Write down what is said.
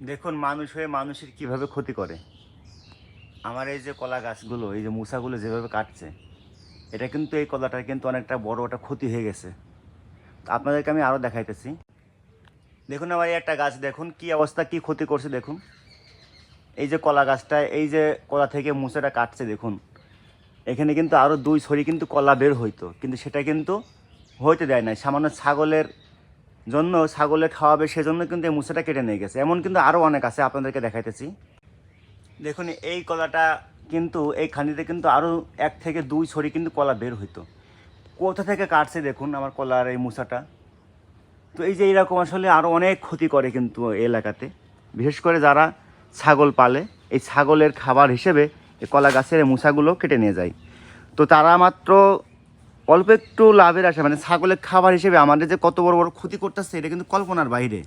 দেখুন মানুষ হয়ে মানুষের কিভাবে ক্ষতি করে। আমার এই যে কলা গাছগুলো, এই যে মুসাগুলো যেভাবে কাটছে, এটা কিন্তু এই কলাটার কিন্তু অনেকটা বড় একটা ক্ষতি হয়ে গেছে। তো আপনাদেরকে আমি আরও দেখাইতেছি। দেখুন আমার এই একটা গাছ, দেখুন কি অবস্থা, কি ক্ষতি করছে দেখুন। এই যে কলা গাছটা, এই যে কলা থেকে মুসাটা কাটছে দেখুন, এখানে কিন্তু আরও 2 ছড়ি কিন্তু কলা বের হইতো, কিন্তু সেটা কিন্তু হইতে দেয় নাই। সামান্য ছাগলের জন্য, ছাগলে খাওয়াবে সেজন্য কিন্তু এই মুসাটা কেটে নিয়ে গেছে। এমন কিন্তু আরও অনেক আছে, আপনাদেরকে দেখাইতেছি। দেখুন এই কলাটা কিন্তু, এই খানিতে কিন্তু আরও 1 থেকে 2 ছড়ি কিন্তু কলা বের হইতো। কোথা থেকে কাটছে দেখুন আমার কলার এই মুসাটা। তো এই যে এইরকম আসলে আরও অনেক ক্ষতি করে কিন্তু এই এলাকাতে, বিশেষ করে যারা ছাগল পালে, এই ছাগলের খাবার হিসেবে এই কলা গাছের এই মুসাগুলো কেটে নিয়ে যায়। তো তারা মাত্র অল্প একটু লাভের আশা, মানে ছাগলের খাবার হিসেবে আমাদের যে কত বড় বড় ক্ষতি করতেছে, এটা কিন্তু কল্পনার বাইরে।